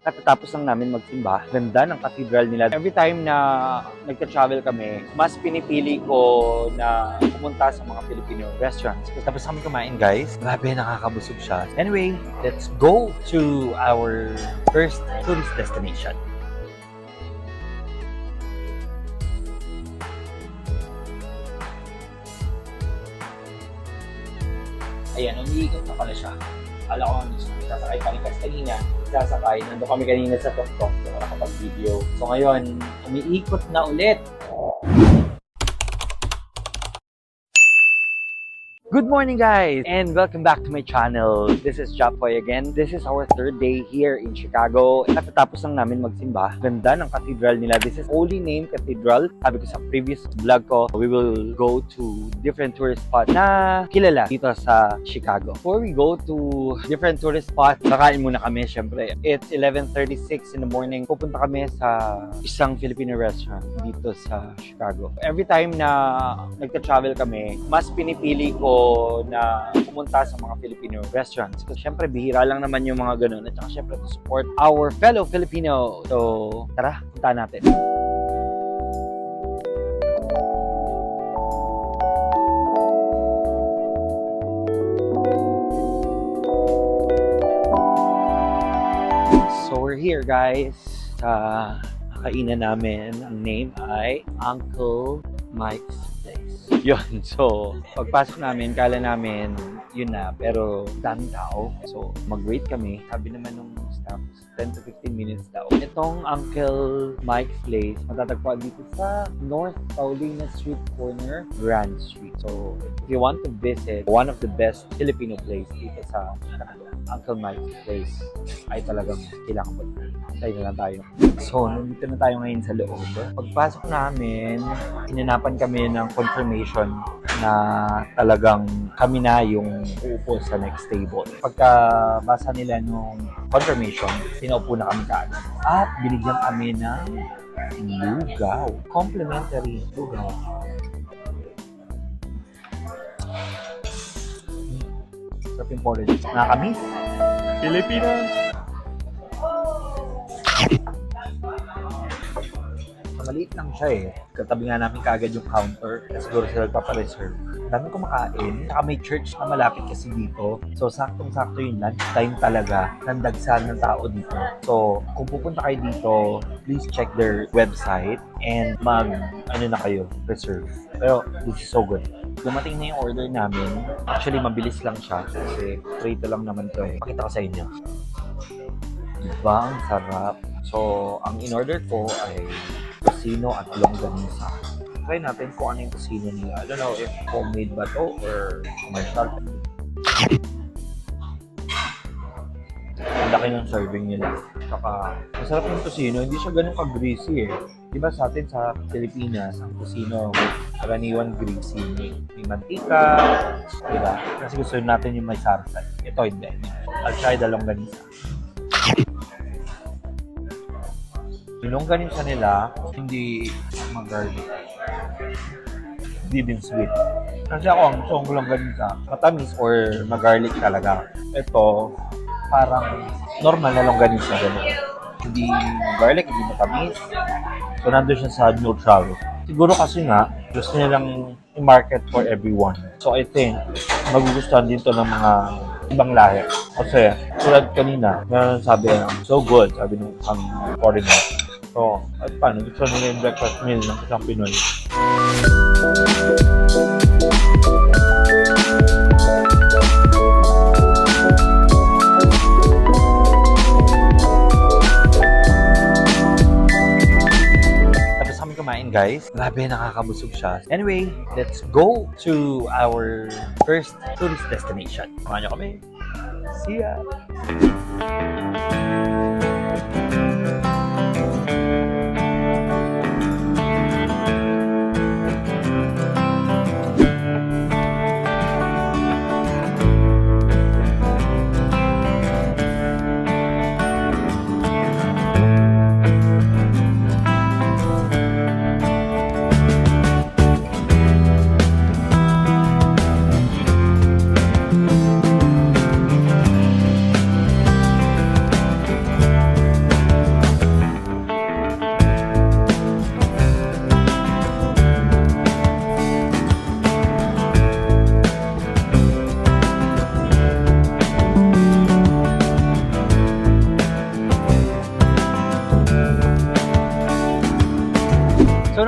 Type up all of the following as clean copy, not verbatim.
Katatapos lang namin magsimba. Ganda ng cathedral nila. Every time na nagka-travel kami, mas pinipili ko na pumunta sa mga Filipino restaurants. Tapos kami kumain, guys. Grabe, nakakabusog siya. Anyway, let's go to our first tourist destination. Ayan, umiikot na pala siya. Alam ko ano siya. Sasakay kami kasi kanina. Sasakay. Nandun kami kanina sa Tok-Tok. So, nakapag-video. So, ngayon, umiikot na ulit. Good morning, guys, and welcome back to my channel. This is Japoy again. This is our third day here in Chicago. Katatapos lang namin magsimba. Ganda ng cathedral nila. This is Holy Name Cathedral. Sabi ko sa previous vlog ko, we will go to different tourist spots na kilala dito sa Chicago. Before we go to different tourist spots, kakain muna kami, syempre. It's 11:36 in the morning. Pupunta kami sa isang Filipino restaurant dito sa Chicago. Every time na nagka-travel kami, mas pinipili ko na pumunta sa mga Filipino restaurants. Kasi syempre, bihira lang naman yung mga ganun. At saka syempre, to support our fellow Filipino. So, tara, punta natin. So, we're here, guys. Sa kainan namin. Ang name ay Uncle Mike's Place. Yun, so pagpasok namin, kala namin yun na, pero daming tao. So mag-wait kami. Sabi naman nung staff, 10 to 15 minutes daw. Itong Uncle Mike's Place, matatagpuan dito sa North Paulina Street corner, Grand Street. So if you want to visit one of the best Filipino place dito sa Uncle Mike's Place, ay talagang kailangan po. Tayo na lang tayo. So, nandito na tayo ngayon sa loob. Pagpasok namin, inanapan kami ng confirmation na talagang kami na yung uupo sa next table. Pagkabasa nila nung confirmation, pinaupo na kami kaagad. At binigyan kami ng lugaw. Complimentary lugaw. Sarap yung porridge. Nakakamiss. Pilipinas! Maliit lang siya eh. Katabi nga namin kaagad yung counter. Siguro sila nagpapareserve. Dami kumakain. Saka may church na malapit kasi dito. So, saktong-sakto yung lunch time talaga. Nandagsan ng tao dito. So, kung pupunta kayo dito, please check their website and ano na kayo, reserve. Pero, this is so good. Dumating na yung order namin. Actually, mabilis lang siya kasi prito lang naman to eh. Pakita ko sa inyo. Diba? Ang sarap. So, ang in-order ko ay tocino at longganisa. Try natin kung ano yung tocino nila. I don't know if homemade ba to or commercial. Ang laki ng serving nila. Saka, masarap yung tocino. Hindi siya ganun ka-greasy eh. Diba sa atin sa Pilipinas, ang tocino karaniwan greasy. May mantika. Diba? Kasi gusto natin yung may sarsa. Ito hindi. I'll try the longganisa. Yung longganisa nila, hindi mag-garlic. Hindi din sweet. Kasi ako, ang gusto kong longganisa, matamis or mag-garlic talaga. Ito, parang normal na longganisa. Hindi garlic, hindi matamis. So, nandun siya sa neutral. Siguro kasi nga, gusto nilang i-market for everyone. So, I think, magugustuhan din to ng mga ibang lahi. Kasi, tulad kanina, meron sabi, so good, sabi ng ang foreigner. So, at paano? Gusto nila yung breakfast meal ng isang Pinoy. Tapos kami kumain, guys. Grabe, nakakabusog siya. Anyway, let's go to our first tourist destination. Samahan niyo kami. See ya!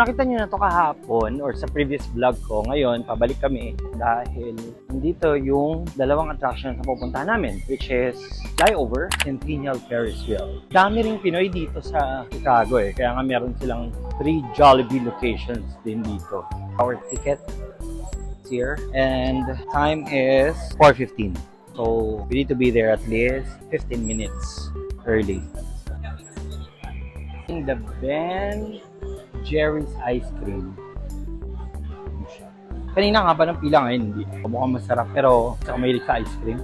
nakita nyo na to kahapon or sa previous vlog ko, ngayon pabalik kami dahil nandito yung dalawang attraction na pupuntahan namin, which is Flyover, Centennial Ferris Wheel. Dami ring Pinoy dito sa Chicago kaya nga meron silang 3 Jollibee locations din dito. Our ticket is here and time is 4:15. So we need to be there at least 15 minutes early. In the Ben Jerry's Ice Cream. Kanina nga pa ng pila, ngayon hindi. Mukhang masarap pero sa mahilig sa ice cream.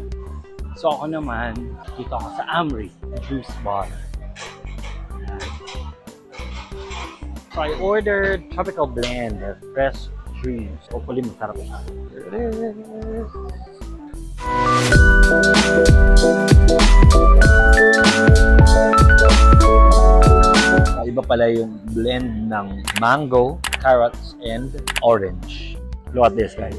So ako naman, dito ako sa Amri Juice Bar. So I ordered tropical blend of fresh juice. Hopefully masarap siya. Here it is. Iba pala yung blend ng mango, carrots, and orange. Look at this, guys.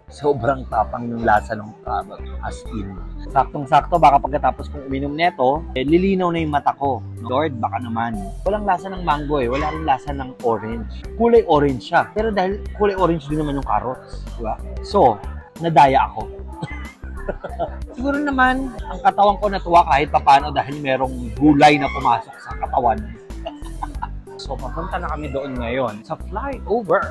Sobrang tapang yung lasa ng carrot, as in. Saktong-sakto, baka pagkatapos kong uminom neto, lilinaw na yung mata ko. Lord, baka naman. Walang lasa ng mango wala rin lasa ng orange. Kulay orange siya. Pero dahil kulay orange din naman yung carrots, diba? So, nadaya ako. Siguro naman, ang katawan ko natuwa kahit papaano dahil merong gulay na pumasok sa katawan. So, papunta na kami doon ngayon sa Flyover.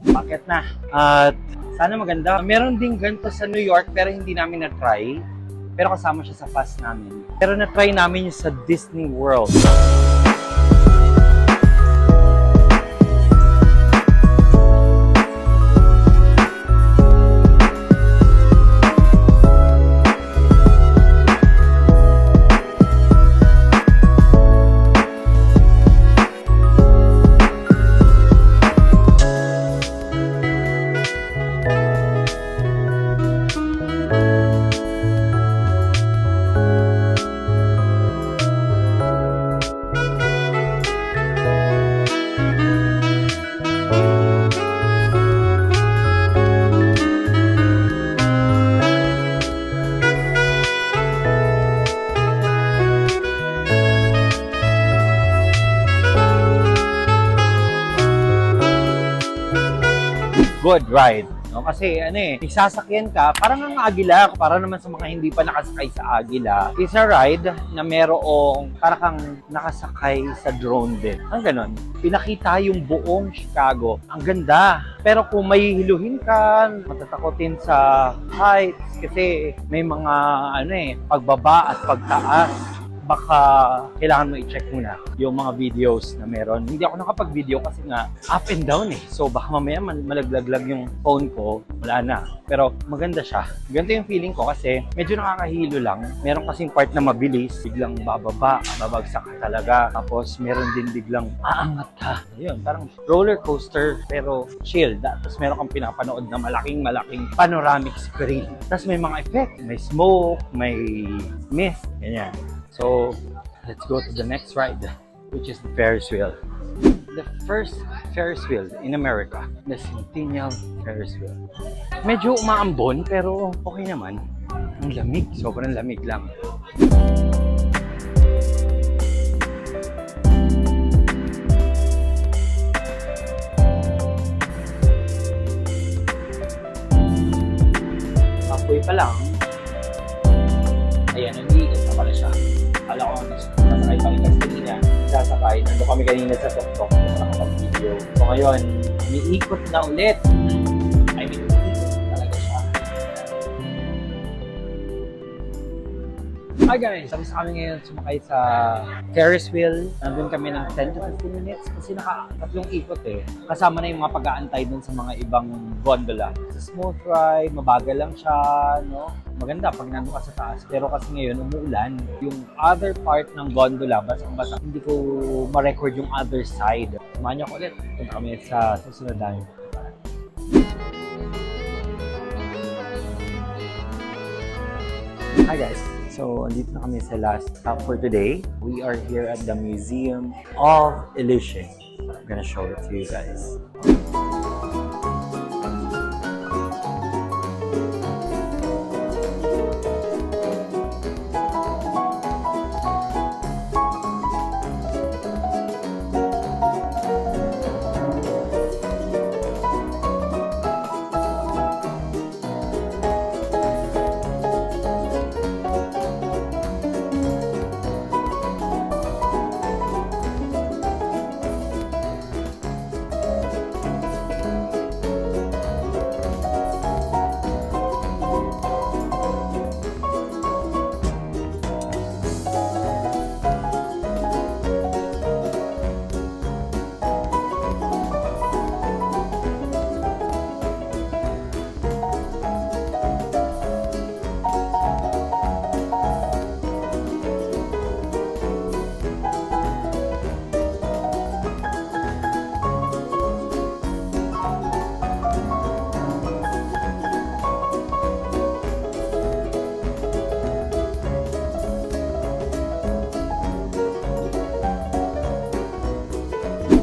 Bakit na? At sana maganda. Meron din ganito sa New York pero hindi namin na-try. Pero kasama siya sa pass namin. Pero na-try namin yung sa Disney World. Good ride. No? Kasi isasakyan ka, parang ang agila, para naman sa mga hindi pa nakasakay sa agila, is a ride na merong parang kang nakasakay sa drone din. Ang ganon. Pinakita yung buong Chicago. Ang ganda. Pero kung may hiluhin ka, matatakotin sa heights kasi may mga pagbaba at pagtaas. Baka kailangan mo i-check muna yung mga videos na meron. Hindi ako nakapag-video kasi nga up and down So baka mamaya malaglaglag yung phone ko, wala na. Pero maganda siya. Ganito yung feeling ko kasi medyo nakakahilo lang. Meron kasing part na mabilis, biglang bababa, babagsak ka talaga. Tapos meron din biglang aangat ka. Ayun, parang roller coaster pero chill. Tapos meron kang pinapanood na malaking panoramic screen. Tapos may mga effect, may smoke, may mist, ganyan. So, let's go to the next ride, which is the Ferris wheel. The first Ferris wheel in America, the Centennial Ferris wheel. Medyo umaambon, pero okay naman. Ang lamig, sobrang lamig lang. Halfway pa lang. Ayan, nag-iikot na pala siya. Kala ko, nasakay pa rin kanina. Sasakay. Nandun kami kanina sa tok-tok. Nakapag-video. So ngayon, umiikot na ulit. I mean, umiikot talaga siya. Hi guys! Tapos kami ngayon sumakay sa Ferris wheel. Nandun kami ng 10 to 15 minutes kasi naka-tatlong ikot Kasama na yung mga pag-aantay dun sa mga ibang gondola. Sa smooth ride, mabagal lang siya, no? Maganda pag nandun ka sa taas. Pero kasi ngayon, umuulan. Yung other part ng gondola, basang-basa, hindi ko ma-record yung other side. Samahan niyo ako ulit. Punta kami sa susunod namin. Hi guys! So, andito na kami sa last stop for today. We are here at the Museum of Illusion. I'm gonna show it to you guys.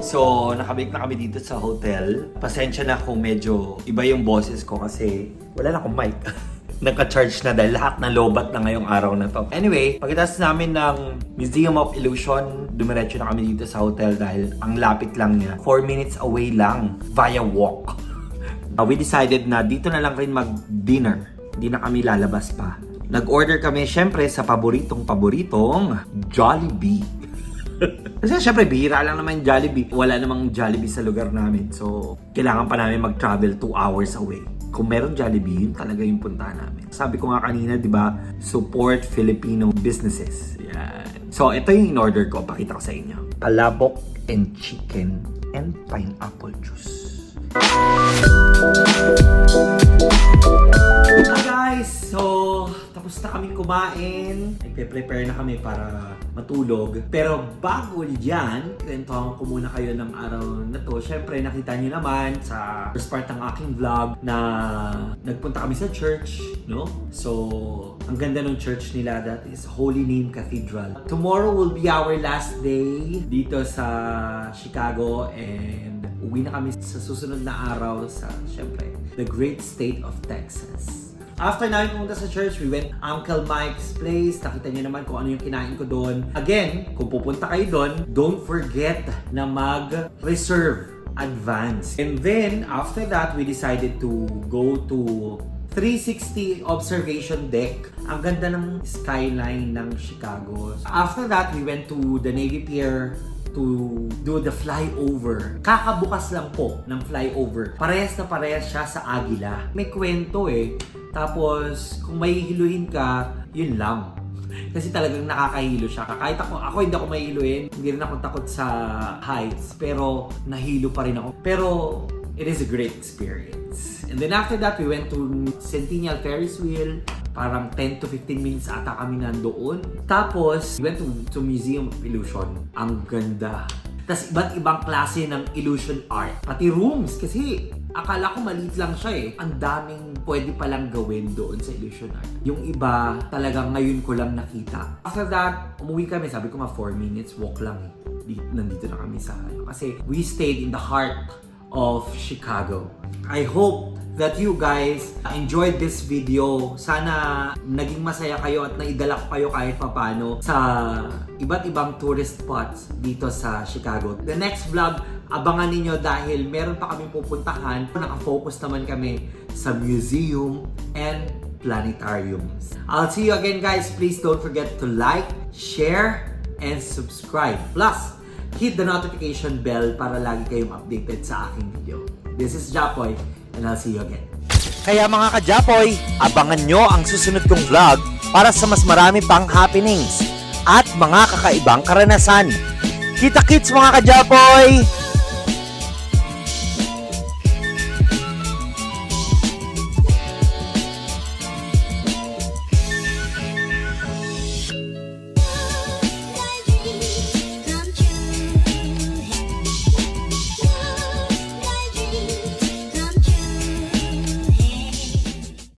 So, nakabalik na kami dito sa hotel. Pasensya na kung medyo iba yung boses ko kasi wala na akong mic. Nagka-charge na dahil lahat na lobat na ngayong araw na to. Anyway, pagkatapos namin ng Museum of Illusion, dumiretso na kami dito sa hotel dahil ang lapit lang niya. 4 minutes away lang via walk. We decided na dito na lang rin mag-dinner. Hindi na kami lalabas pa. Nag-order kami syempre sa paboritong Jollibee. Kasi syempre, bihira lang naman yung Jollibee. Wala namang Jollibee sa lugar namin. So, kailangan pa namin mag-travel 2 hours away. Kung meron Jollibee, yun talaga yung punta namin. Sabi ko nga kanina, di ba, support Filipino businesses. Yan. So, ito yung in-order ko. Pakita ko sa inyo. Palabok and chicken and pineapple juice. Hi guys! So, tapos na kami kumain. Nagpe-prepare na kami para matulog. Pero bago dyan, kwentuhan ko muna kayo ng araw na to. Siyempre, nakita nyo naman sa first part ng aking vlog na nagpunta kami sa church, no? So, ang ganda ng church nila. That is Holy Name Cathedral. Tomorrow will be our last day dito sa Chicago and uwi na kami sa susunod na araw sa, siyempre, the great state of Texas. After namin pumunta sa church, we went Uncle Mike's place. Nakita niyo naman kung ano yung kinain ko doon. Again, kung pupunta kayo doon, don't forget na mag-reserve advance. And then, after that, we decided to go to 360 observation deck. Ang ganda ng skyline ng Chicago. After that, we went to the Navy Pier to do the flyover. Kakabukas lang po ng flyover. Parehas na parehas siya sa Agila. May kwento eh. Tapos, kung mahihiluhin ka, yun lang. Kasi talagang nakakahilo siya. Kahit ako hindi ako mahihiluhin. Hindi rin ako takot sa heights. Pero, nahilo pa rin ako. Pero, it is a great experience. And then after that, we went to Centennial Ferris Wheel. Parang 10 to 15 minutes ata kami nandoon. Tapos, we went to Museum of Illusion. Ang ganda. Tapos, iba't ibang klase ng illusion art. Pati rooms, kasi akala ko maliit lang siya eh. Ang daming pwede palang gawin doon sa illusion art. Yung iba, talagang ngayon ko lang nakita. After that, umuwi kami. Sabi ko 4 minutes walk lang eh. Nandito na kami sa kasi we stayed in the heart of Chicago. I hope that you guys enjoyed this video. Sana naging masaya kayo at naidala ko kayo kahit papano sa iba't ibang tourist spots dito sa Chicago. The next vlog, abangan ninyo dahil meron pa kaming pupuntahan. Nakafocus naman kami sa museum and planetariums. I'll see you again guys. Please don't forget to like, share, and subscribe. Plus, hit the notification bell para lagi kayong updated sa aking video. This is Japoy. And I'll see you again. Kaya mga ka-Japoy, abangan nyo ang susunod kong vlog para sa mas marami pang happenings at mga kakaibang karanasan. Kita-kits mga ka-Japoy!